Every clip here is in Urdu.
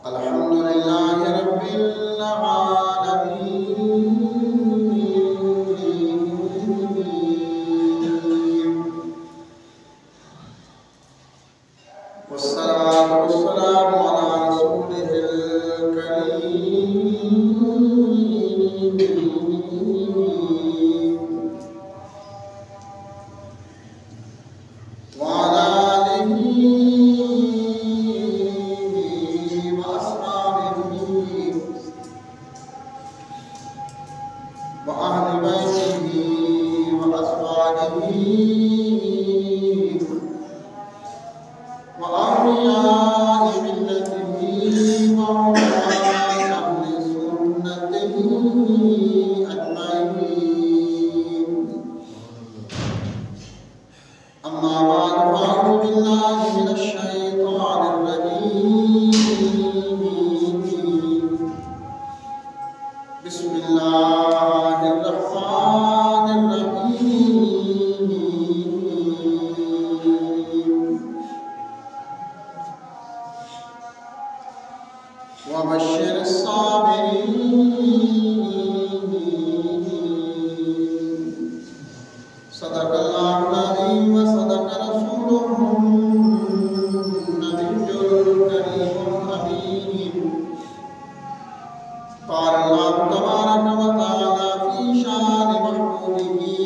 الحمد لله رب العالمين والصلاة والسلام على رسوله الكريم وعلى آله وأصحابه وأهل بيته وأزواجه وأولياء ملته وعلماء أهل سنته أجمعين. أما بعد فأعوذ بالله من الشيطان الرجيم. بسم الله الرحمن الرحيم. وبشر الصابرين. صدق الله العظيم وصدق رسوله النبي الكريم الأمين. قال الله تبارك وتعالى في شان محبوبه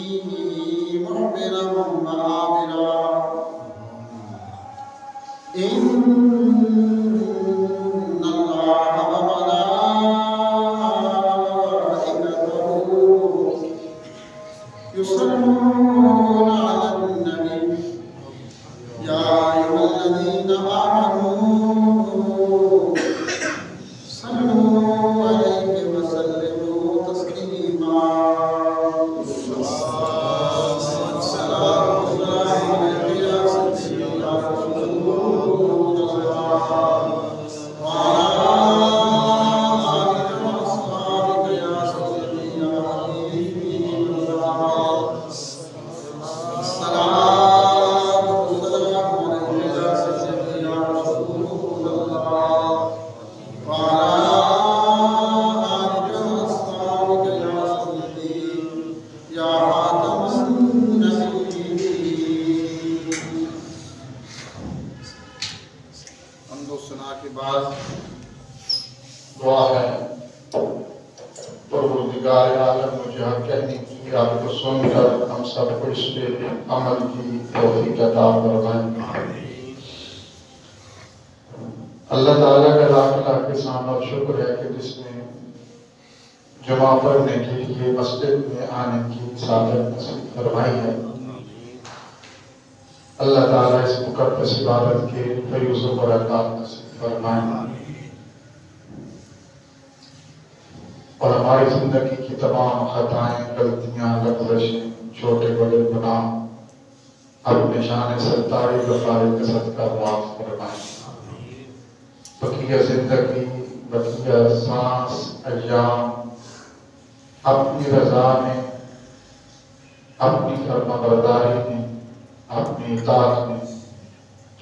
مخبرا وآمرا: إن الله وملائكته يصلون على النبي يا أيها الذين آمنوا صلوا عليه وسلموا تسليما. الصلاة والسلام عليك يا سيدي يا رسول الله وعلى آلك وأصحابك يا سيدي يا حبيبي الله. الصلاة والسلام عليك يا سيدي يا رسول الله وعلى آلك وأصحابك يا سيدي يا خاتم النبيين. حمد و ثنا کے بعد دعا ہے پروردگار عالم مجھے حق کہنے کی آپ کو سن کر ہم سب کو اس پہ عمل کی توفیق عطا فرمائیں. اللہ تعالیٰ کا لاکھ لاکھ احسان اور شکر ہے کہ جس نے جمعہ پڑھنے کے لیے مسجد میں آنے کی سعادت نصیب فرمائی ہے. اللہ تعالیٰ اس مقدس عبادت کے فیض و برکات نصیب فرمائیں اور ہماری زندگی کی تمام خطائیں، غلطیاں، لغزشیں، چھوٹے بڑے گناہ اپنے شان ستاری غفاری کا صدقہ معاف فرمائیں. بقیہ زندگی، بقیہ سانس، ایام اپنی رضا میں، اپنی فرما برداری میں، اپنی اطاعت میں،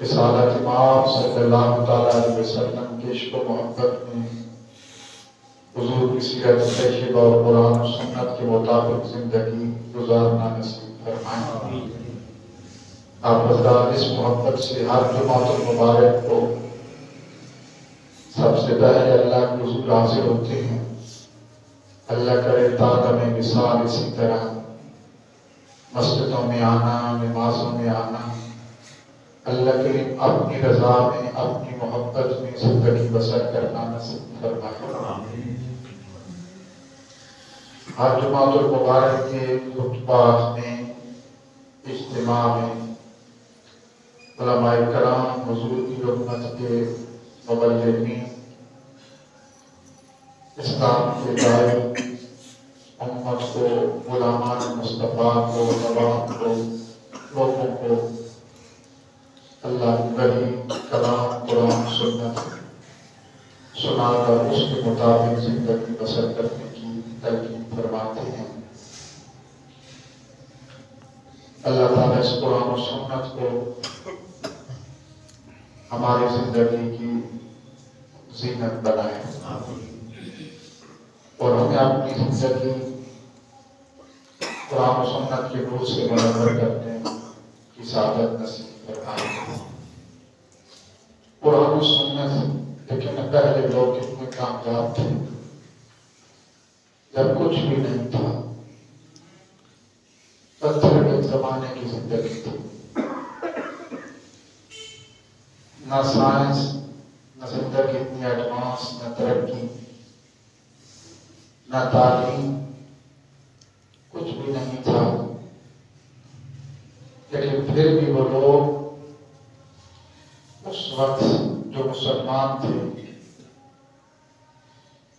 رسالت امام صلی اللہ علیہ وسلم کے عشق و محبت میں، حضور کی سیرت طیبہ اور قرآن و سنت کے مطابق زندگی گزارنا نصیب فرمائیں. آپ حضرات اس محبت سے ہر جمعۃ المبارک کو سب سے پہلے اللہ کے حضور حاضر ہوتے ہیں. اللہ کرے تعدم مثال اسی طرح مسجدوں میں آنا، نمازوں میں آنا، اللہ کریم اپنی رضا میں، اپنی محبت میں زندگی بسر کرنا نصیب فرمائے. ہر جمعۃ المبارک کے خطبات میں، اجتماع میں علماء کرام، حضور کی امت کے مبلغین، اسلام کے داعی، امت کو، غلامان مصطفیٰ کو، عوام کو، لوگوں کو اللہ کی وحی، کلام، قرآن، سنت سنا کر اس کے مطابق زندگی بسر کرنے کی تلقین فرماتے ہیں. اللہ تعالیٰ اس قرآن و سنت کو ہماری زندگی کی زینت بنائے اور ہمیں اپنی زندگی قرآن و سنت کے نور سے منور کرنے کی سعادت نصیب فرمائے۔ قرآن و سنت، لیکن پہلے لوگ کتنے کامیاب تھے جب کچھ بھی نہیں تھا، پتھر کے زمانے کی زندگی تھی، نہ سائنس، نہ زندگی اتنی ایڈوانس، نہ ترقی، نہ تعلیم، کچھ بھی نہیں تھا، لیکن پھر بھی وہ لوگ اس وقت جو مسلمان تھے،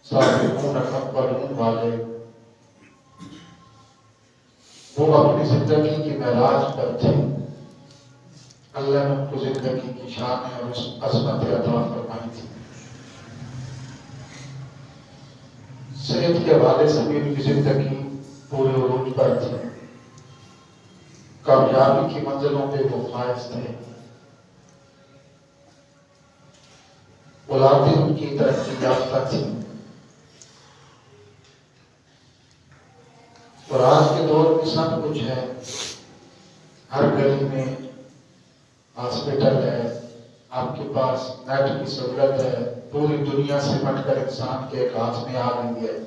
سابقون الاولون والے، وہ اپنی زندگی کی معراج پر تھے۔ اللہ نے ان کو زندگی کی شان اور عظمت عطا فرمائی تھی۔ صحت کے حوالے سے بھی ان کی زندگی پورے عروج پر تھی، کامیابی کی منزلوں پہ وہ فائز تھے، اولادیں ان کی ترقی یافتہ تھی۔ اور آج کے دور میں سب کچھ ہے، ہر گلی میں ہاسپٹل ہے، آپ کے پاس نیٹ کی سہولت ہے، پوری دنیا سے مٹ کر انسان کے ایک ہاتھ میں آ گئی ہے۔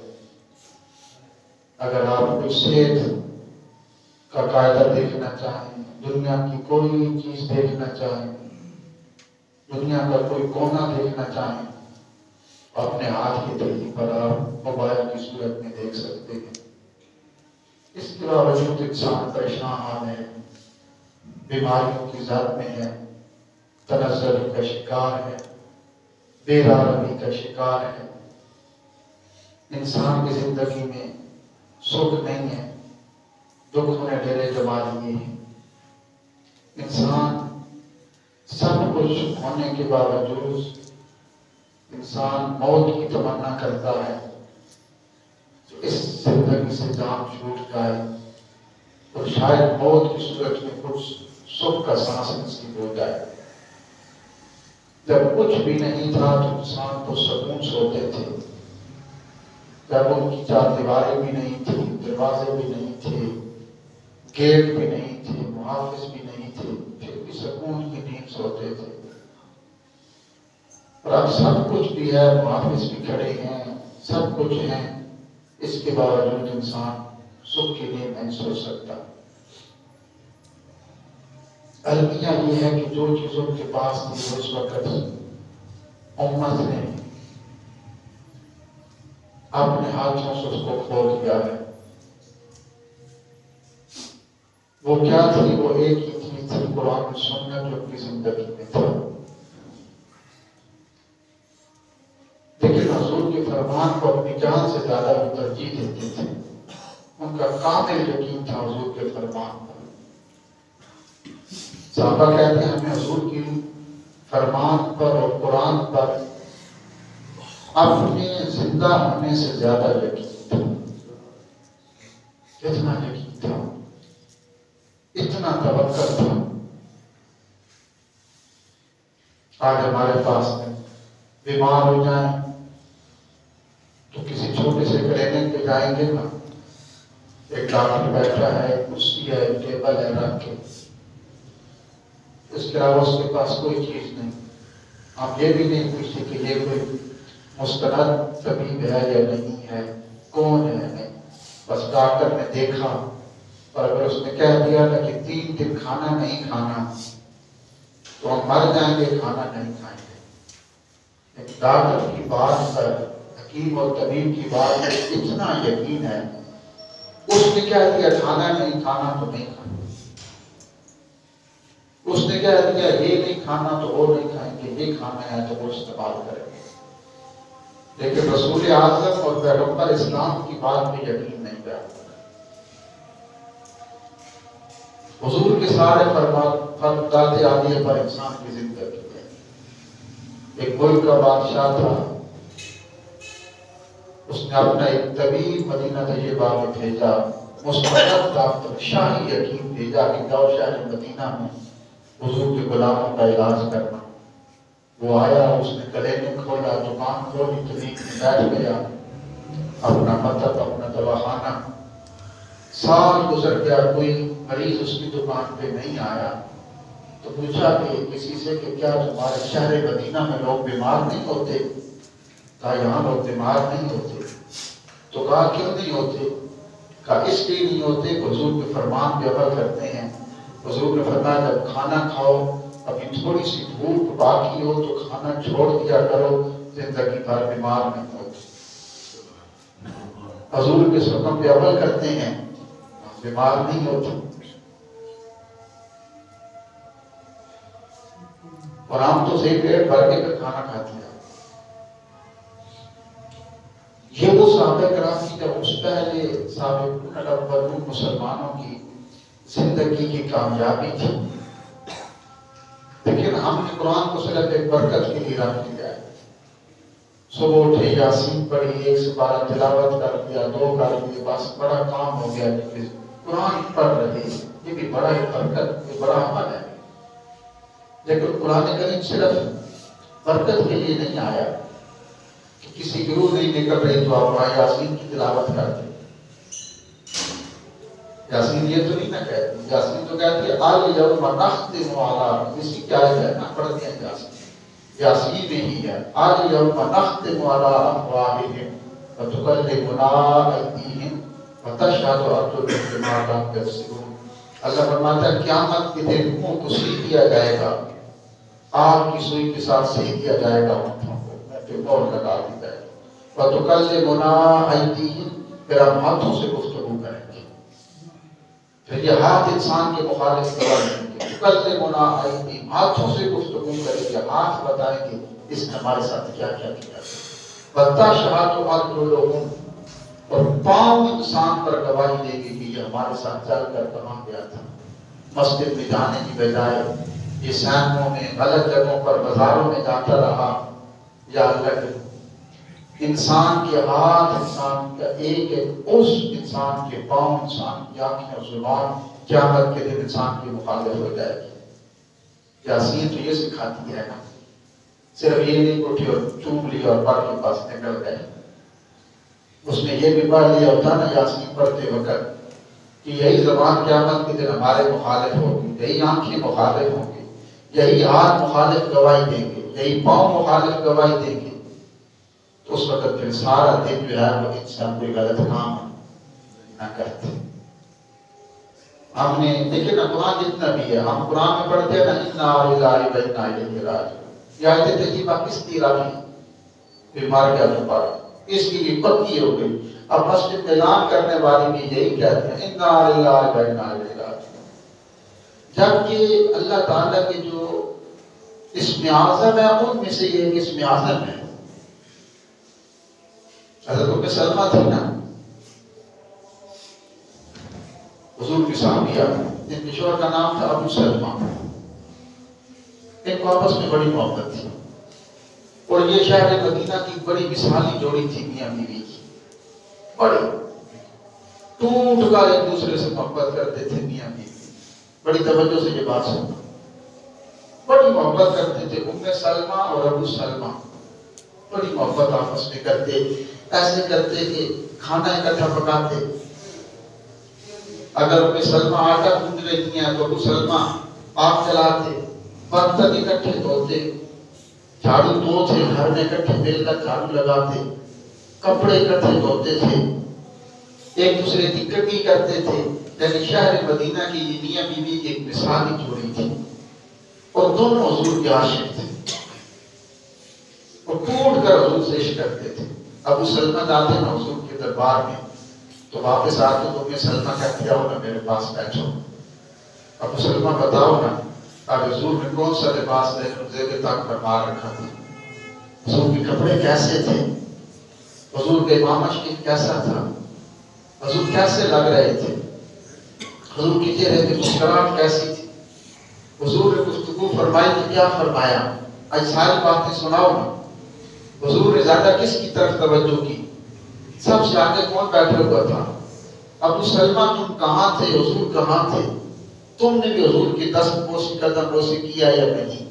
اگر آپ کوئی صحت کا قاعدہ دیکھنا چاہیں، دنیا کی کوئی چیز دیکھنا چاہیں، دنیا کا کوئی کونا دیکھنا چاہیں، اپنے ہاتھ کی تلوی پر آپ موبائل کی صورت میں دیکھ سکتے ہیں۔ اس کے باوجود انسان پریشان حال ہے، بیماریوں کی زد میں ہے، تنزل کا شکار ہے، بے آرامی کا شکار ہے۔ انسان کی زندگی میں سکھ نہیں ہے، دکھ نے ڈیرے جما لیے ہیں۔ انسان سب کچھ ہونے کے باوجود انسان موت کی تمنا کرتا ہے، اس زندگی سے جان چھوٹ جائے اور شاید موت کی صورت میں کچھ سکھ کا سانس نصیب ہو جائے۔ جب کچھ بھی نہیں تھا تو انسان کو سکون سوتے تھے، جب ان کی چار دیواریں بھی نہیں تھی، دروازے بھی نہیں تھے، گیٹ بھی نہیں تھے، محافظ بھی نہیں تھے، پھر بھی سکون کی نیند سوتے تھے۔ اور اب سب کچھ بھی ہے، محافظ بھی کھڑے ہیں، سب کچھ ہے، اس کے باوجود انسان سکھ کی نیند نہیں سو سکتا۔ المیہ یہ ہے کہ جو چیزوں کے پاس تھی اس وقت امت نے اپنے ہاتھوں سے اس کو کھو دیا ہے۔ وہ کیا تھی؟ وہ ایک ہی چیز تھی، قرآن و سنت جو اپنی زندگی میں تھا۔ لیکن حضور کے فرمان کو اپنی جان سے زیادہ وہ ترجیح دیتے تھے، ان کا کامل یقین تھا حضور کے فرمان پر۔ صحابہ کہتے ہیں ہمیں حضور کی فرمان پر اور قرآن پر اپنے زندہ ہونے سے زیادہ یقین تھا۔ اتنا یقین تھا، اتنا توکل تھا۔ آج ہمارے پاس میں بیمار ہو جائیں تو کسی چھوٹے سے کلینک پہ جائیں گے نا، ایک ڈاکٹر بیٹھا ہے، ایک کرسی ہے، ایک ٹیبل ہے رکھ کے، اس کے علاوہ اس کے پاس کوئی چیز نہیں۔ آپ یہ بھی نہیں پوچھتے کہ یہ کوئی مستند طبیب ہے یا نہیں ہے، کون ہے نہیں، بس ڈاکٹر نے دیکھا، اور اگر اس نے کہہ دیا نا کہ 3 دن کھانا نہیں کھانا تو ہم مر جائیں گے، کھانا نہیں کھائیں گے۔ لیکن ڈاکٹر کی بات پر، حکیم اور طبیب کی بات پر اتنا یقین ہے، اس نے کہہ دیا کھانا نہیں کھانا تو نہیں کھانا، اس نے کہہ دیا یہ نہیں کھانا تو وہ نہیں کھائیں گے، یہ کھانا ہے تو وہ استعمال کریں گے۔ لیکن رسول اعظم اور پیغمبر اسلام کی بات میں یقین نہیں کرتا۔ حضور کے سارے فرماتے عالیہ پر انسان کی زندگی ہے۔ ایک ملک کا بادشاہ تھا، اس نے اپنا ایک طبیب مدینہ طیبہ میں بھیجا، مستند ڈاکٹر، شاہی حکیم بھیجا کہ جاؤ شہر مدینہ میں حضور کے غلاموں کا علاج کرنا۔ وہ آیا، اس نے گلے میں کھولا، دکان کھولی، کلینک میں بیٹھ گیا، اپنا مطلب اپنا دواخانہ. سال گزر گیا، کوئی مریض اس کی دکان پہ نہیں آیا. تو پوچھا کہ کسی سے کہ کیا تمہارے شہر مدینہ میں لوگ بیمار نہیں ہوتے؟ کہا یہاں لوگ بیمار نہیں ہوتے. تو کہا کیوں نہیں ہوتے؟ کہا اس لیے نہیں ہوتے، حضور کے فرمان پہ عمل کرتے ہیں. حضور نے فرمایا جب کھانا کھاؤ، ابھی تھوڑی سی بھوک باقی ہو تو کھانا چھوڑ دیا کرو، زندگی بھر بیمار نہیں ہوتے. حضور کے حکم پہ عمل کرتے ہیں، بیمار نہیں ہوتے. اور ہم تو صحیح پیٹ بھر کے کھانا کھاتے ہیں. یہ وہ صحابہ کرام کی جب اس پہلے سابقون الاولون مسلمانوں کی زندگی کی کامیابی تھی. لیکن ہم نے قرآن کو صرف ایک برکت کے لیے رکھ دیا ہے. صبح اٹھے یاسین پڑھی، 1 سے 12 تلاوت کر دیا، 2 کر دیے، بس بڑا کام ہو گیا. قرآن پڑھ رہے، یہ بھی بڑا ایک برکت، یہ بڑا عمل ہے. لیکن قرآن کریم صرف برکت کے لیے نہیں آیا کہ کسی کی روح نہیں نکل رہی تو آپ وہاں یاسین کی تلاوت کرتے. یاسین یہ تو نہیں نہ کہتی، یاسین تو کہتی ہے الیوم نختم علی، کسی کیا ہے نہ پڑھ دیا یاسین. یاسین میں ہی ہے الیوم نختم علی افواہہم وتکلمنا ایدیہم وتشہد ارجلہم بما کانوا یکسبون. اللہ فرماتا ہے قیامت کے دن منہ کو سی دیا جائے گا، آگ کی سوئی کے ساتھ سی دیا جائے گا، ہاتھوں کو پھر مہر لگا دی جائے گی. وتکلمنا ایدیہم، پھر ہم ہاتھوں سے گفتگو کریں گے. پھر یہ ہاتھ انسان کے مخالف گواہ دیں گے. تکلمنا ایدیہم، ہاتھوں سے گفتگو کریں گے، ہاتھ بتائیں گے اس نے ہمارے ساتھ کیا کیا کیا. وتشہد ارجلہم، اور پاؤں انسان پر گواہی دے گی کہ یہ ہمارے ساتھ چل کر کہاں گیا تھا. مسجد میں جانے کی بجائے یہ سینموں میں، غلط جگہوں پر، بازاروں میں جاتا رہا. یا اللہ کے انسان کے ہاتھ، انسان کا ایک ایک اس انسان کے پاؤں، انسان کی آنکھیں اور زبان قیامت کے دن انسان کی مخالف ہو جائے گی. یاسین تو یہ سکھاتی ہے نا، صرف یہ نہیں اٹھی اور چوم لی اور پڑھ کے پاس نکل گئے. اس نے یہ بھی پڑھ لیا ہوتا نا یاسین پڑھتے وقت کہ یہی زبان قیامت کے دن ہمارے مخالف ہوگی، یہی آنکھیں مخالف ہوں گی، یہی ہاتھ مخالف گواہی دیں گے، یہی پاؤں مخالف گواہی دیں گے. تو اس وقت پھر سارا دن جو ہے وہ انسان کوئی غلط کام نہ کرتے. ہم نے دیکھیں نا قرآن جتنا بھی ہے، ہم قرآن میں پڑھتے ہیں نا انا للہ و انا الیہ راجعون، یہ آیت تجربہ کس کی راضی پھر مار گیا تو پڑھ اس کی بھی پکی ہو گئی. اب مسجد میں اعلان کرنے والی بھی یہی کہتے ہیں انا للہ و انا الیہ راجعون، جبکہ اللہ تعالیٰ کے جو اسم اعظم ہے ان میں سے یہ ایک اسم اعظم ہے. حضرت ام سلمہ تھی نا، حضور کی صحابیہ، جن کے شوہر کا نام تھا ابو سلمہ. ان کو آپس میں بڑی محبت تھی اور یہ شہر مدینہ کی بڑی مثالی جوڑی تھی میاں بیوی کی. بڑی ٹوٹ کر ایک دوسرے سے محبت کرتے تھے میاں بیوی. بڑی توجہ سے یہ بات سننا، بڑی محبت کرتے تھے. ام سلمہ اور ابو سلمہ بڑی محبت آپس میں کرتے، ایسے کرتے کہ کھانا اکٹھا پکاتے. اگر ام سلمہ آٹا گوندھ رہی ہیں تو ابو سلمہ آگ جلاتے، برتن اکٹھے دھوتے، جھاڑو دو تھے گھر میں اکٹھے مل کر جھاڑو لگاتے، کپڑے اکٹھے دھوتے تھے، ایک دوسرے کی کنگھی کرتے تھے. یعنی شہر مدینہ کی یہ میاں بیوی کی ایک مثالی جوڑی تھی اور دونوں حضور کے عاشق تھے اور ٹوٹ کر حضور سے عشق کرتے تھے. ابو سلمہ جاتے نا حضور کے دربار میں تو واپس آتے تو ام سلمہ کہتی آؤ نا میرے پاس بیٹھو. ابو سلمہ بتاؤ نا اب حضور نے کون سا لباس زیب تک پر مار رکھا تھا، حضور کے کپڑے کیسے تھے، حضور کے امامہ شریف کیسا تھا، حضور کیسے لگ رہے تھے، حضور کے چہرے پہ مسکراہٹ کیسی تھی، حضور نے گفتگو فرمائی تو کیا فرمایا. آج ساری باتیں سناؤ نا. حضور نے زیادہ کس کی طرف توجہ کی، سب سے آگے کون بیٹھے ہوا تھا. ابو سلمہ تم کہاں تھے، حضور کہاں تھے، تم نے بھی حضور کی دست بوسی قدم بوسی کیا یا نہیں.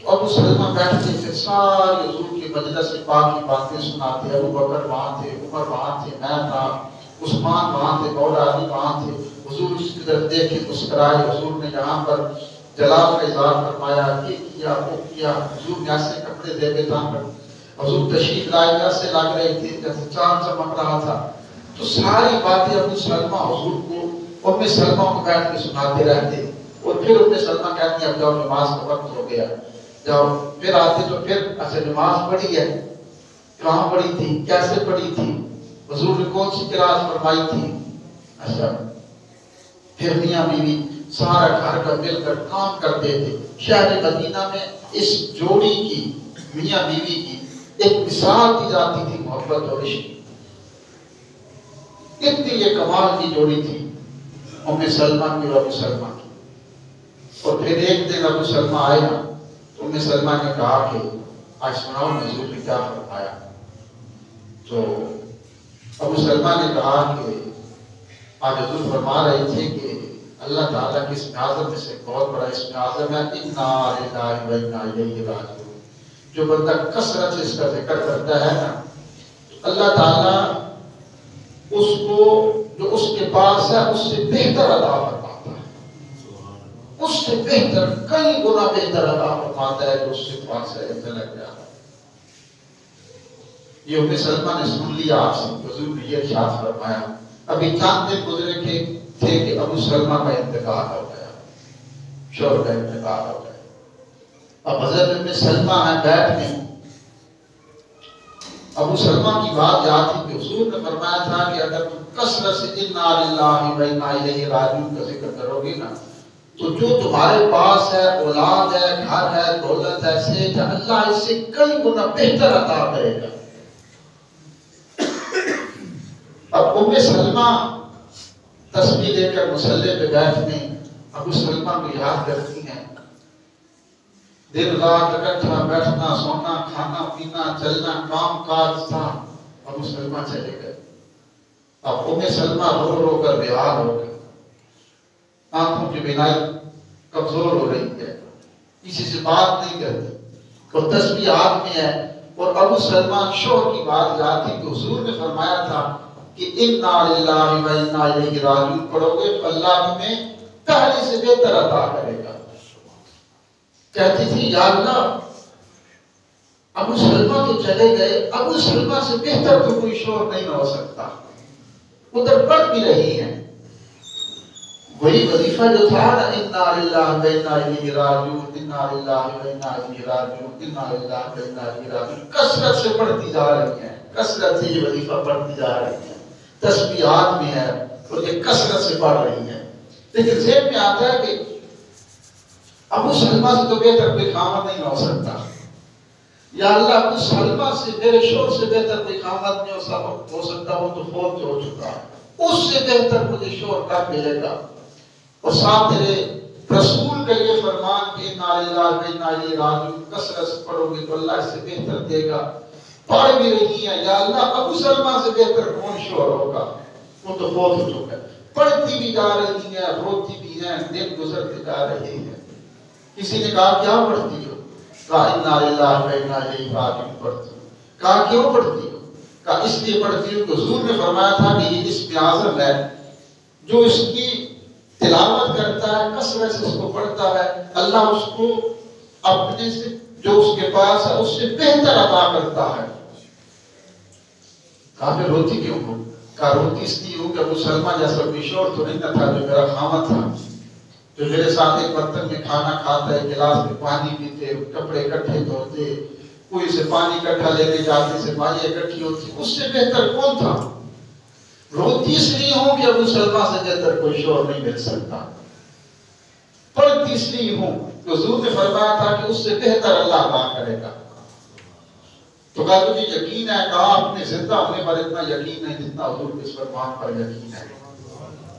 ابو سلمہ بیٹھتے تھے، ساری حضور کی مجلس سے پاک کی باتیں سناتے، ابو بکر وہاں تھے، عمر وہاں تھے، میں تھا، عثمان وہاں تھے، مولا علی وہاں تھے، حضور اس کی طرف دیکھے مسکرائے، حضور نے یہاں پر جلال کا اظہار فرمایا، یہ کیا وہ کیا، حضور نے ایسے کپڑے دے کے تھا، حضور تشریف لائے ایسے لگ رہی تھی جیسے چاند چمک رہا تھا۔ تو ساری باتیں ابو سلمہ حضور کو ام سلمہ کو بیٹھ کے سناتے رہتے، اور پھر ام سلمہ کہتی اب جاؤ نماز کا وقت ہو گیا، جاؤ۔ پھر آتے تو پھر اچھا نماز پڑھی ہے، کہاں پڑھی تھی، کیسے پڑھی تھی، حضور نے کون سی قرات فرمائی تھی، اچھا۔ پھر میاں بیوی سارا گھر کا مل کر کام کرتے تھے۔ شہر مدینہ میں اس جوڑی کی، میاں بیوی کی ایک مثال دی جاتی تھی محبت اور عشق، اتنی یہ کمال کی جوڑی تھی ام سلمہ کی اور ابو سلمہ کی۔ اور پھر ایک دن ابو سلمہ آئے نا، تو ام سلمہ نے کہا کہ آج سناؤ حضور نے کیا فرمایا۔ تو ابو سلمہ نے کہا کہ آج حضور فرما رہے تھے کہ اللہ تعالیٰ کی اسم اعظم میں سے بہت بڑا اسم اعظم ہے اِنَّا لِلَّهِ وَإِنَّا إِلَيْهِ رَاجِعُونَ۔ جو بندہ کثرت سے اس کا ذکر کرتا ہے نا، اللہ تعالیٰ اس کو جو اس کے پاس ہے اس سے بہتر عطا فرماتا ہے، اس سے بہتر، کئی گنا بہتر عطا فرماتا ہے جو اس سے پاس ہے۔ یہ ام سلمہ نے سن لیا آپ سے، حضور نے یہ ارشاد فرمایا۔ ابھی چاند دن گزرے تھے کہ ابو سلمہ کا انتقال ہو گیا، شوہر کا انتقال ہو گیا۔ اب حضرت ام سلمہ ہیں بیٹھ میں، ابو سلمہ کی بات یاد تھی کہ حضور نے فرمایا تھا کہ اگر تم کثرت سے اِنَّا لِلَّهِ وَإِنَّا إِلَيْهِ رَاجِعُونَ کا ذکر کرو گے نا، تو جو تمہارے پاس ہے، اولاد ہے، گھر ہے، دولت ہے، صحت ہے، اللہ اس سے کئی گنا بہتر عطا کرے گا۔ اب ام سلمہ تسبیح لے کر مصلی پہ بیٹھنے، ابو سلمہ کو یاد کرتی ہیں، دن رات اکٹھا بیٹھنا، سونا، کھانا پینا، چلنا، کام کاج تھا۔ ابو سلمہ چلے گئے، اب ام سلمہ رو رو کر بیحال ہو گئی، آنکھوں کی بینائی کمزور ہو رہی ہے، کسی سے بات نہیں کرتی، اور تسبیح ہاتھ میں ہے، اور ابو سلمہ شوہر کی بات یاد تھی کہ حضور نے فرمایا تھا کہ اِنَّا لِلَّهِ وَإِنَّا إِلَيْهِ رَاجِعُونَ پڑھو گے تو اللہ تمہیں پہلے سے بہتر عطا کرے گا۔ کہتی تھی یا اللہ ابو سلمہ تو چلے گئے، ابو سلمہ سے بہتر تو کوئی شوہر نہیں ہو سکتا، ادھر پڑھ بھی رہی ہیں وہی وظیفہ جو تھا نا، اِنَّا لِلَّهِ وَإِنَّا إِلَيْهِ رَاجِعُونَ، اِنَّا لِلَّهِ وَإِنَّا إِلَيْهِ رَاجِعُونَ، اِنَّا لِلَّهِ وَإِنَّا إِلَيْهِ رَاجِعُونَ، کثرت سے پڑھتی جا رہی ہیں، کثرت سے یہ وظیفہ پڑھتی جا رہی ہیں، تسبیحات میں ہے اور یہ کثرت سے پڑھ رہی ہیں۔ لیکن ذہن میں آتا ہے کہ ابو سلمہ سے تو بہتر کوئی خامد نہیں ہو سکتا، یا اللہ ابو سلمہ سے، میرے شوہر سے بہتر کوئی خامد نہیں ہو سکتا، وہ تو فوت ہو چکا ہے، اس سے بہتر مجھے شوہر کب ملے گا۔ اور ساتھ تیرے رسول کا یہ فرمان کہ اِنَّا لِلَّهِ وَإِنَّا إِلَيْهِ رَاجِعُونَ، کثرت سے پڑھو گے تو اللہ اس سے بہتر دے گا۔ پڑھ بھی رہی ہیں یا اللہ ابو سلمہ سے بہتر کون شوہر ہوگا، وہ تو فوت ہو چکا ہے، پڑھتی بھی جا رہی ہیں، روتی بھی ہیں، دن گزرتے جا رہے ہیں۔ کسی نے کہا کیا پڑھتی ہو، کہا اِنَّا لِلَّهِ وَإِنَّا إِلَيْهِ رَاجِعُونَ پڑھتی ہو۔ کہا کیوں پڑھتی ہو، کہا اس لیے پڑھتی ہوں کہ حضور نے فرمایا تھا کہ یہ اسم اعظم ہے، جو اس کی تلاوت کرتا ہے، کثرت سے اس کو پڑھتا ہے، اللہ اس کو اپنے سے جو اس کے پاس ہے اس سے بہتر عطا کرتا ہے۔ کہا میں روتی کیوں ہوں، کہا روتی اس لیے ہوں کہ ابو سلمہ جیسا کوئی شوہر تو نہیں تھا جو میرا خامد تھا، جو میرے ساتھ ایک برتن میں کھانا کھاتا ہے، گلاس میں پانی پیتے، کپڑے اکٹھے دھوتے، کوئی سے پانی اکٹھا لے کے جاتے، سے مالی اکٹھی ہوتی، اس سے بہتر کون تھا۔ روتی اس لیے ہوں کہ ابو سلمہ سے بہتر کوئی شوہر نہیں مل سکتا، پڑھتی اس لیے ہوں کہ حضور نے فرمایا تھا کہ اس سے بہتر اللہ عطا کرے گا۔ تو کہا تجھے یقین ہے، کہا اپنے زندہ ہونے پر اتنا یقین ہے جتنا حضور کے اس فرمان پر یقین ہے۔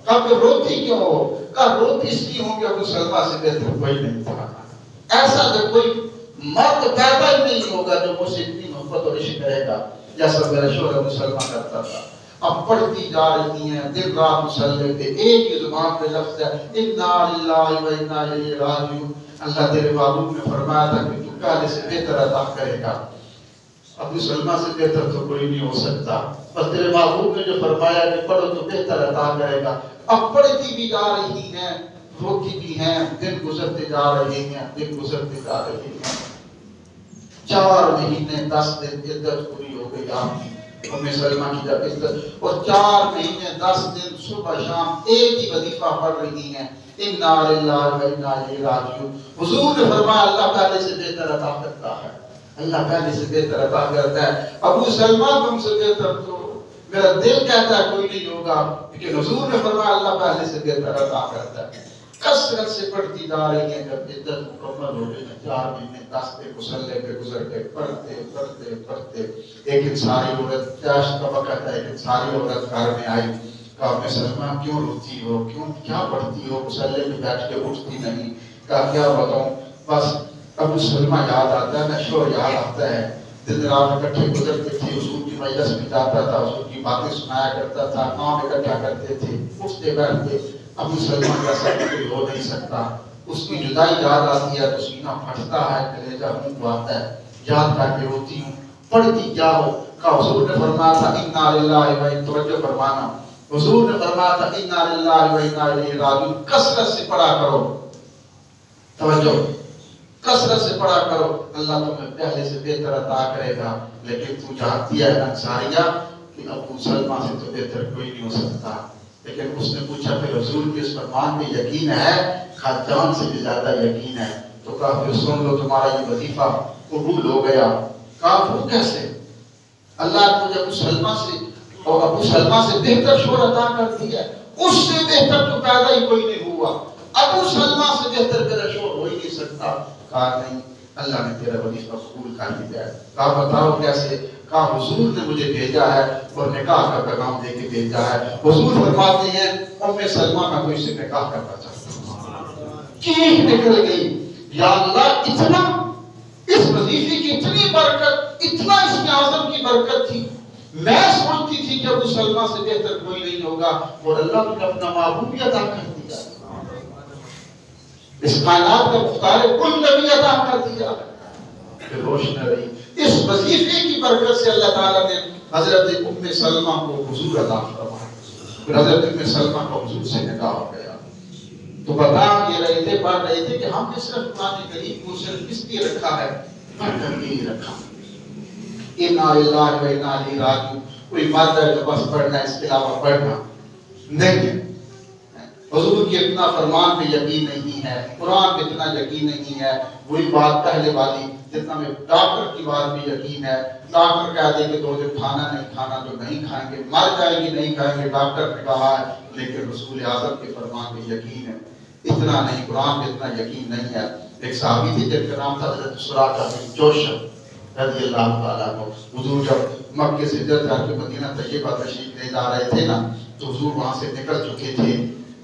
کہا پھر روتی کیوں ہو، کہا روتی اس لیے ہوں کہ ابو سلمہ سے بہتر کوئی نہیں تھا، ایسا کہ کوئی مرد پیدا ہی نہیں ہوگا جو مجھ سے اتنی محبت اور عشق کرے گا جیسا میرا شوہر ابو سلمہ کرتا تھا۔ اب پڑھتی جا رہی ہیں، دن رات مصلی پہ ایک ہی زبان پہ لفظ ہے اِنَّا لِلَّهِ وَإِنَّا إِلَيْهِ رَاجِعُونَ، اللہ تیرے محبوب نے فرمایا تھا کہ تو کالے سے بہتر عطا کرے گا، ابو سلمہ سے بہتر تو کوئی نہیں ہو سکتا، بس تیرے محبوب نے جو فرمایا کہ پڑھو تو بہتر عطا کرے گا۔ اب پڑھتی بھی جا رہی ہیں، روتی بھی ہیں، دن گزرتے جا رہے ہیں، دن گزرتے جا رہے ہیں۔ 4 مہینے 10 دن عدت پوری ہو گئی آپ کی ام سلمہ کی جب عدت، اور 4 مہینے 10 دن صبح شام ایک ہی وظیفہ پڑھ رہی ہیں، انا للہ و انا الیہ راجعون۔ حضور نے فرمایا اللہ پہلے سے بہتر عطا کرتا ہے، اللہ پہلے سے بہتر عطا کرتا ہے۔ ابو سلمہ تم سے بہتر تو میرا دل کہتا ہے کوئی نہیں ہوگا، لیکن حضور نے فرمایا اللہ پہلے سے بہتر عطا کرتا ہے۔ کثرت سے پڑھتی جا رہی ہیں، جب عدت مکمل ہو گئی 4 مہینے 10 دن مصلی پہ گزر کے پڑھتے پڑھتے پڑھتے ایک انسانی عورت چاشت کا وقت ہے، ایک انسانی عورت گھر میں آئی، کہا ام سلمہ کیوں روتی ہو، کیوں کیا پڑھتی ہو، مصلی پہ بیٹھ کے اٹھتی نہیں؟ کہا کیا بتاؤں، بس ابو سلمہ یاد آتا ہے، نشور یاد آتا ہے، دن رات اکٹھے گزرتے تھے، حضور کی مجلس میں جاتا تھا، حضور کی باتیں سنایا کرتا تھا، کام اکٹھا کرتے تھے، اٹھتے بیٹھتے۔ ابو سلمہ کا سب کوئی ہو نہیں سکتا، اس کی جدائی یاد آتی ہے تو سینہ پھٹتا ہے، کلیجہ منہ کو آتا ہے، یاد کر کے روتی ہوں۔ پڑھتی کیا ہو؟ کہا حضور نے فرمایا تھا انا للہ و انا، توجہ فرمانا، حضور نے فرمایا تھا انا للہ و انا الیہ راجعون، کثرت سے پڑھا کرو، توجہ، کثرت سے پڑھا کرو، اللہ تمہیں پہلے سے بہتر عطا کرے گا۔ لیکن تو جانتی ہے انصاریہ کہ ابو سلمہ سے تو بہتر کوئی نہیں ہو سکتا۔ لیکن اس نے پوچھا پھر حضور کے اس فرمان میں یقین ہے؟ کہا جان سے بھی زیادہ یقین ہے۔ تو کہا پھر سن لو تمہارا یہ وظیفہ قبول ہو گیا۔ کہا وہ کیسے؟ اللہ نے مجھے ابو سلمہ سے اور ابو سلمہ سے بہتر شور عطا کر دیا، اس سے بہتر تو پیدا ہی کوئی نہیں ہوا، ابو سلمہ سے بہتر میرا شور ہو ہی نہیں سکتا۔ کہا نہیں، اللہ نے تیرا وظیفہ قبول کر لیا ہے۔ کہا بتاؤ کیسے؟ کہا حضور نے مجھے بھیجا ہے اور نکاح کا پیغام دے کے بھیجا ہے۔ حضور فرماتے ہیں ام سلمہ میں کوئی سے نکاح کرنا چاہتا ہوں۔ چیخ نکل گئی، یا اللہ اتنا اس وظیفے کی اتنی برکت، اتنا اس میں اعظم کی برکت تھی، میں سوچتی تھی کہ ابو سلمہ سے بہتر کوئی نہیں ہوگا، اور اللہ نے اپنا محبوب عطا کر دیا، اس کائنات کا مختار کل نبی عطا کر دیا، کہ روشن رہی۔ اس وظیفے کی برکت سے اللہ تعالیٰ نے حضرت ام سلمہ کو حضور عطا فرمایا، پھر حضرت ام سلمہ کو حضور سے نکاح ہو گیا۔ تو بتا یہ رہے تھے، پڑھ رہے تھے کہ ہم نے صرف قرآن کریم کو صرف کس لیے رکھا ہے؟ پڑھ کر کے ہی رکھا۔ انا للہ و انا الیہ راجعون، کوئی مرد ہے جو بس پڑھنا، اس کے علاوہ پڑھنا نہیں ہے۔ حضور کی اتنا فرمان پہ یقین نہیں ہے، قرآن پہ اتنا یقین نہیں ہے، وہی بات پہلے والی جتنا میں ڈاکٹر کی بات بھی یقین ہے۔ ڈاکٹر کہہ دے کہ 2 دن کھانا نہیں کھانا، جو نہیں کھائیں گے مر جائیں گے، نہیں کھائیں گے، ڈاکٹر نے کہا ہے، لیکن رسول اعظم کے فرمان پہ یقین ہے، اتنا نہیں، قرآن پہ اتنا یقین نہیں ہے۔ ایک صحابی تھی جن کا نام تھا حضرت سراقہ بن جوشم رضی اللہ تعالیٰ عنہ۔ حضور جب مکے سے ہجرت کر کے مدینہ طیبہ تشریف لے جا رہے تھے نا، تو حضور وہاں سے نکل چکے تھے،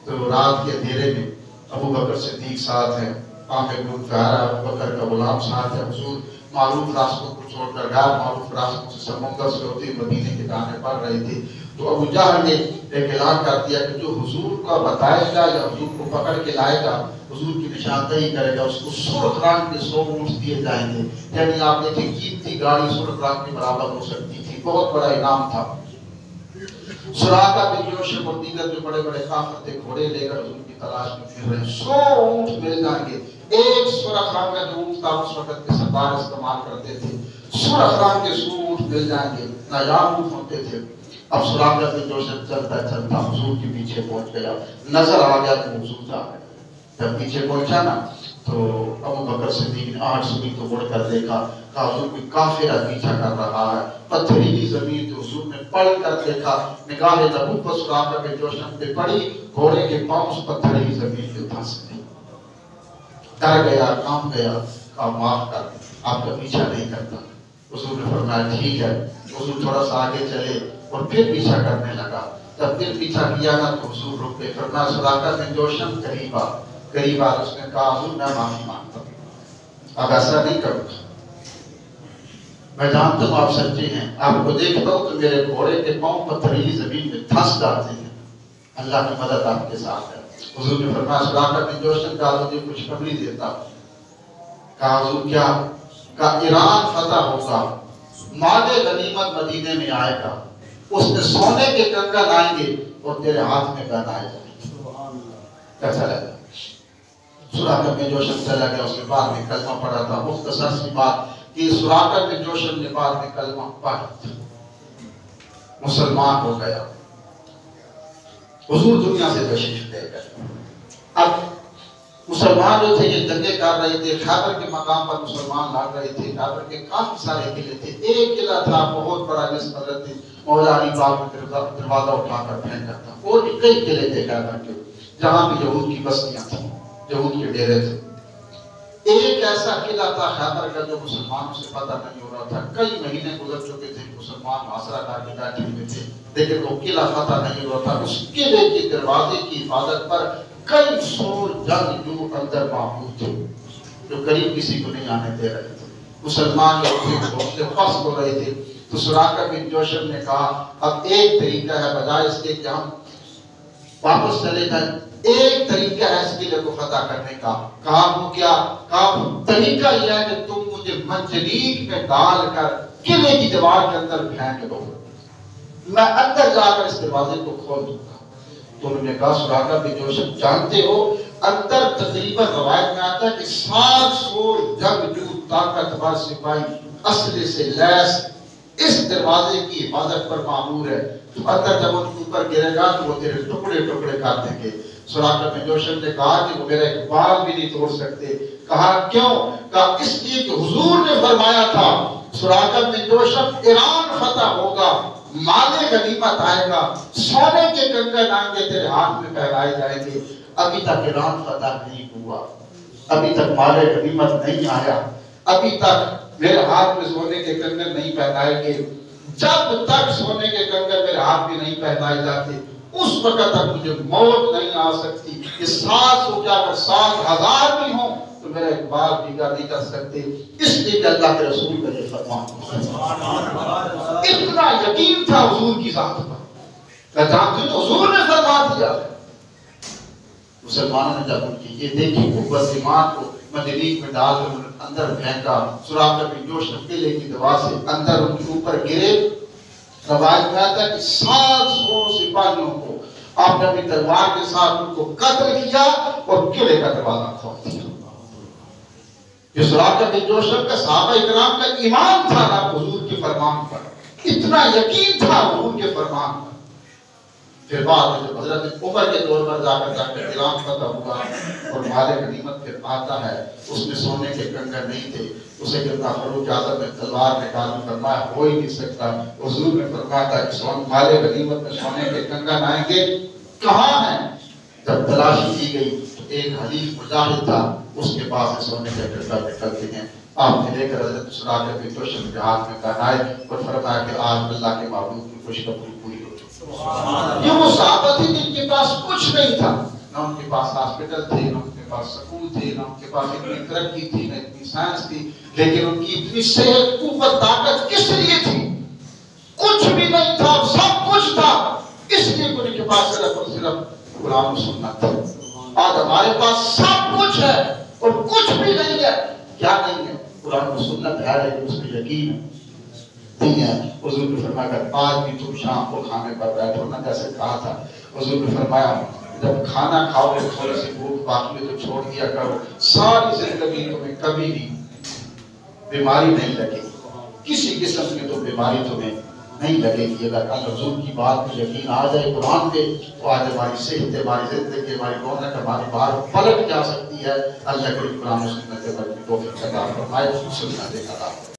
تو رات کے اندھیرے میں ابو بکر صدیق ساتھ ہیں، عامر بن فہرہ ابو بکر کا غلام ساتھ ہے۔ حضور معروف راستوں کو چھوڑ کر غیر معروف راستوں سے سمندر سے ہوتے مدینے کے جانے پڑ رہے تھے۔ تو ابو جہل نے ایک اعلان کر دیا کہ جو حضور کا بتائے گا یا حضور کو پکڑ کے لائے گا، حضور کی نشاندہی کرے گا، اس کو سرخ رنگ کے 100 اونٹ دیے جائیں گے۔ یعنی آپ دیکھیں قیمتی گاڑی سرخ رنگ کے برابر ہو سکتی تھی، بہت بڑا انعام تھا۔ سراقہ بن جوشم اور دیگر جو بڑے بڑے کافر تھے، گھوڑے لے کر حضور کی تلاش میں پھر رہے، 100 اونٹ مل جائیں گے۔ ایک سرخ رنگ کا جو اونٹ تھا اس وقت کے سردار استعمال کرتے تھے، سرخ رنگ کے 100 اونٹ مل جائیں گے، نایاب اونٹ ہوتے تھے۔ اب سراقہ بن جوشم چلتا چلتا حضور کے پیچھے پہنچ گیا، نظر آ گیا کہ حضور جا رہے۔ جب پیچھے پہنچا نا تو ابو بکر صدیق نے آنکھ سنی تو مڑ کر دیکھا، کہا حضور کوئی کافر پیچھا کر رہا ہے۔ پتھریلی زمین تو حضور نے پڑھ کر دیکھا، نگاہ نبوت سراقہ بن جوشم پہ پڑی، گھوڑے کے پاؤں اس پتھریلی زمین پہ پھنس گئے۔ ڈر گیا، کام گیا، کہا معاف کر، آپ کا پیچھا نہیں کرتا۔ حضور نے فرمایا ٹھیک ہے۔ حضور تھوڑا سا آگے چلے اور پھر پیچھا کرنے لگا۔ جب پھر پیچھا کیا نا تو حضور رک گئے، فرمایا سراقہ بن جوشم قریب آ۔ قریب آ، اس نے کہا حضور میں معافی مانگتا ہوں، اب ایسا نہیں کروں گا، میں جانتا ہوں آپ سچے ہیں، آپ کو دیکھتا ہوں تو میرے گھوڑے کے پاؤں پتھریلی زمین میں دھنس جاتے ہیں، اللہ کی مدد آپ کے ساتھ ہے۔ حضور نے فرمایا سراقہ بن جوشم کا تجھے خوشخبری دیتا ہوں، کہا حضور کیا؟ کہا ایران فتح ہوگا، مال غنیمت مدینے میں آئے گا، اس میں سونے کے کنگن آئیں گے اور تیرے ہاتھ میں پہنائے جائیں گے۔ کیسا لگا؟ سراقہ بن جوشم چلا گیا، اس کے بعد میں کلمہ پڑھا تھا۔ مختصر سی بات کہ سراقہ بن جوشم نے بعد میں کلمہ پڑھا تھا، مسلمان ہو گیا، حضور دنیا سے تشریف لے گئے۔ اب مسلمان جو تھے یہ جنگیں کر رہے تھے، خیبر کے مقام پر مسلمان لڑ رہے تھے، خیبر کے کافی سارے قلعے تھے، ایک قلعہ تھا بہت بڑا جس حضرت مولا علی باغ میں دروازہ اٹھا کر پھینکا تھا، اور بھی کئی قلعے تھے خیبر کے جہاں بھی یہود کی بستیاں تھیں، یہود کے ڈیرے تھے۔ ایک ایسا قلعہ تھا خیبر کا جو مسلمانوں سے پتہ نہیں ہو رہا تھا، کئی مہینے گزر چکے تھے، مسلمان محاصرہ کر کے بیٹھے ہوئے تھے، لیکن وہ قلعہ فتح نہیں ہوا تھا۔ اس قلعے کے دروازے کی حفاظت پر کئی سو جنگجو اندر موجود تھے جو قریب کسی کو نہیں آنے دے رہے تھے۔ مسلمان جو تھے حوصلے پست ہو رہے تھے، تو سراقہ بن جوشم نے کہا اب ایک طریقہ ہے، بجائے اس کے کہ ہم واپس چلے جائیں، ایک طریقہ ہے اس قلعے کو فتح کرنے کا۔ کہا وہ کیا؟ کہا طریقہ یہ ہے کہ تم مجھے منجنیق میں ڈال کر قلعے کی دیوار کے اندر پھینک دو، میں اندر جا کر اس دروازے کو کھول دوں گا۔ تو انہوں نے کہا سراقہ بن جوشم جانتے ہو اندر تقریباً روایت میں آتا ہے کہ 700 جنگجو طاقتور سپاہی اسلحے سے لیس اس دروازے کی حفاظت پر مامور ہے، تو اندر جب ان کے اوپر گرے گا تو وہ تیرے ٹکڑے ٹکڑے کر دیں گے۔ سراقہ بن جوشم نے کہا کہ وہ میرا ایک بال بھی نہیں توڑ سکتے۔ کہا کیوں؟ کہا اس لیے کہ حضور نے فرمایا تھا سراقہ بن جوشم ایران فتح ہوگا، مال غنیمت آئے گا، سونے کے کنگن آئیں گے، تیرے ہاتھ میں پہنائے جائیں گے۔ ابھی تک ایران فتح نہیں ہوا، ابھی تک مال غنیمت نہیں آیا، ابھی تک میرے ہاتھ میں سونے کے کنگن نہیں پہنائے گے۔ جب تک سونے کے کنگن میرے ہاتھ میں نہیں پہنائے جاتے اس وقت تک مجھے موت نہیں آ سکتی۔ یہ 700 کیا اگر 7,000 بھی ہوں تو میرا ایک بال بھیگا نہیں کر سکتے، اس لیے کہ اللہ کے رسول کا یہ فرمان اتنا یقین تھا حضور کی ذات پر، کہ جانتے تو حضور نے فرما دیا۔ مسلمانوں نے جب ان کی یہ دیکھی قوت ایمان کو منجنیق میں ڈال کر اندر پھینکا، سراقہ بن جوشم قلعے کی دیوار سے اندر ان کے اوپر گرے۔ روایت میں آتا ہے کہ 700 سپاہیوں کو آپ نے اپنی تلوار کے ساتھ ان کو قتل کیا اور قلعے کا دروازہ کھول دیا۔ یہ سراقہ بن جوشم کا صحابہ اکرام کا ایمان تھا نا حضور کے فرمان پر، اتنا یقین تھا حضور کے فرمان پر۔ پھر بعد میں جب حضرت عمر کے دور پر جا کر ایران فتح ہوا اور مال غنیمت پھر آتا ہے، اس میں سونے کے کنگن نہیں تھے، اسے کہتا فاروق اعظم نے تلوار نکالی، فرمایا ہو ہی نہیں سکتا۔ حضور نے فرمایا تھا کہ مال غنیمت میں سونے کے کنگن آئیں گے، کہاں ہیں؟ جب تلاشی کی گئی تو ایک حلیف مجاہد تھا، اس کے پاس سے سونے کے کنگن نکلتے ہیں۔ آپ نے لے کر حضرت سراقہ بن جوشم کے ہاتھ میں پہنائے اور فرمایا کہ آج اللہ کے معبود کی خوشخبری پوری ہو چکی۔ یہ وہ صحابہ تھے جن کے پاس کچھ نہیں تھا، نہ ان کے پاس ہاسپٹل تھے، نہ ان کے پاس سکول تھے، نہ ان کے پاس اتنی ترقی تھی، نہ اتنی سائنس تھی، لیکن ان کی اتنی صحت، قوت، طاقت کس لیے تھی؟ کچھ بھی نہیں تھا، سب کچھ تھا، اس لیے ان کے پاس صرف اور صرف قرآن و سنت تھا۔ آج ہمارے پاس سب کچھ ہے اور کچھ بھی نہیں ہے۔ کیا نہیں ہے؟ قرآن و سنت ہے، لیکن اس میں یقین نہیں ہے۔ حضور نے فرمایا کہ آج بھی تم شام کو کھانے پر بیٹھو نا، جیسے کہا تھا حضور نے فرمایا جب کھانا کھاؤ گے تھوڑی سی بھوک باقی ہے تو چھوڑ دیا کرو، ساری زندگی تمہیں کبھی بھی بیماری نہیں لگے گی، کسی قسم کی تو بیماری تمہیں نہیں لگے گی۔ اگر حضور کی بات میں یقین آ جائے قرآن پہ تو آج ہماری صحت، ہماری زندگی، ہماری رونق، ہماری بار پلٹ جا سکتی ہے۔ اللہ کریم قرآن و سنت کے بارے میں توفیق عطا فرمائے، سنت عطا فرمائے۔